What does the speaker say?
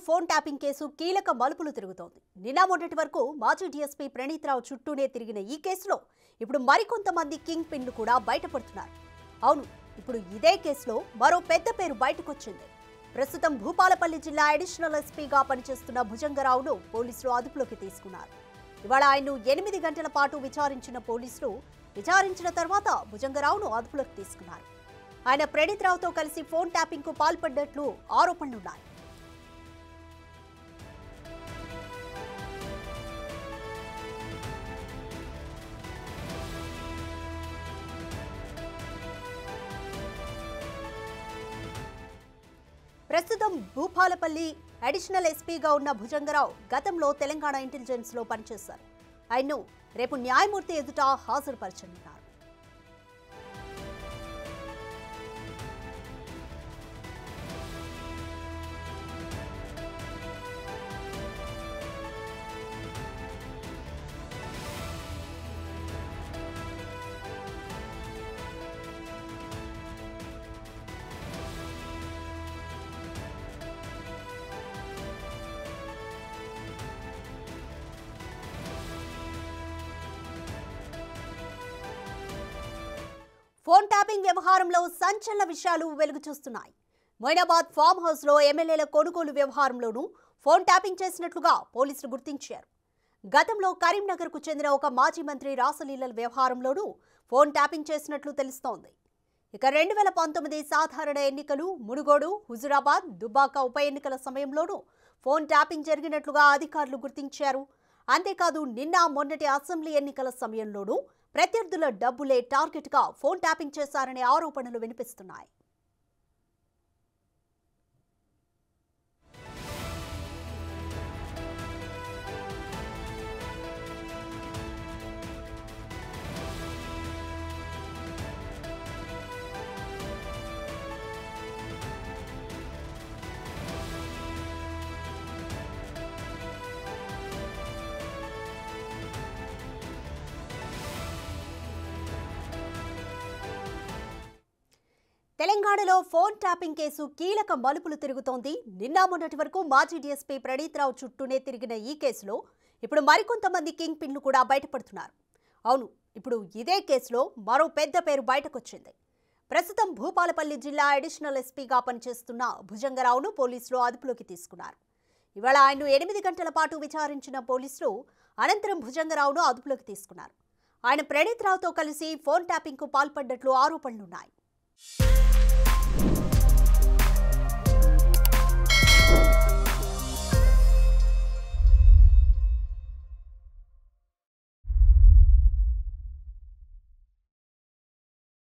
Phone tapping case కీలక మలుపులు తిరుగుతోంది. నిన్న మొన్నటి వరకు మాజీ డీఎస్పీ ప్రణీత్ రావు చుట్టూనే తిరిగిన ఈ కేసులో ఇప్పుడు మరికొంతమంది కింగ్ పిన్లు కూడా బయటపడుతున్నారు. అవును, ఇప్పుడు ఇదే కేసులో మరో పెద్ద పేరు బయటకొచ్చింది. ప్రస్తుతం భూపాలపల్లి జిల్లా అడిషనల్ ఎస్పీగా పనిచేస్తున్న భుజంగరావును పోలీసులు అదుపులోకి తీసుకున్నారు. ఇవాళ ఆయన్ను 8 గంటల పాటు విచారించిన పోలీసులు విచారించిన తర్వాత భుజంగరావును అదుపులోకి తీసుకున్నారు. ఆయన ప్రణీత్ రావుతో కలిసి ఫోన్ ట్యాపింగ్ కు పాల్పడ్డట్లు ఆరోపణలున్నాయి. ప్రస్తుతం భూపాలపల్లి అడిషనల్ ఎస్పీగా ఉన్న భుజంగరావు గతంలో తెలంగాణ ఇంటెలిజెన్స్ లో పనిచేశారు. ఆయన్ను రేపు న్యాయమూర్తి ఎదుట హాజరుపరచనున్నారు. ఫోన్ ట్యాపింగ్ వ్యవహారంలో సంచలన విషయాలు వెలుగు చూస్తున్నాయి. మొయినాబాద్ ఫామ్ హౌస్ లో ఎమ్మెల్యేల కొనుగోలు వ్యవహారంలోనూ ఫోన్ ట్యాపింగ్ చేసినట్లుగా పోలీసులు గుర్తించారు. గతంలో కరీంనగర్ కు చెందిన ఒక మాజీ మంత్రి రాసలీలల వ్యవహారంలోనూ ఫోన్ ట్యాపింగ్ చేసినట్లు తెలుస్తోంది. ఇక 2019 సాధారణ ఎన్నికలు, మునుగోడు, హుజురాబాద్, దుబ్బాక ఉప ఎన్నికల సమయంలోనూ ఫోన్ ట్యాపింగ్ జరిగినట్లుగా అధికారులు గుర్తించారు. అంతేకాదు, నిన్న మొన్నటి అసెంబ్లీ ఎన్నికల సమయంలోనూ ప్రత్యర్థుల డబ్బులే టార్గెట్ గా ఫోన్ ట్యాపింగ్ చేశారనే ఆరోపణలు వినిపిస్తున్నాయి. తెలంగాణలో ఫోన్ ట్యాపింగ్ కేసు కీలక మలుపులు తిరుగుతోంది. నిన్న మొన్నటి వరకు మాజీ డీఎస్పీ ప్రణీత్ రావు చుట్టూనే తిరిగిన ఈ కేసులో ఇప్పుడు మరికొంతమంది కింగ్ పిన్లు కూడా బయటపడుతున్నారు. అవును, ఇప్పుడు ఇదే కేసులో మరో పెద్ద పేరు బయటకొచ్చింది. ప్రస్తుతం భూపాలపల్లి జిల్లా అడిషనల్ ఎస్పీగా పనిచేస్తున్న భుజంగరావును పోలీసులు అదుపులోకి తీసుకున్నారు. ఇవాళ ఆయన్ను 8 గంటల పాటు విచారించిన పోలీసులు అనంతరం భుజంగరావును అదుపులోకి తీసుకున్నారు. ఆయన ప్రణీత్ రావుతో కలిసి ఫోన్ ట్యాపింగ్ కు పాల్పడ్డట్లు ఆరోపణలున్నాయి.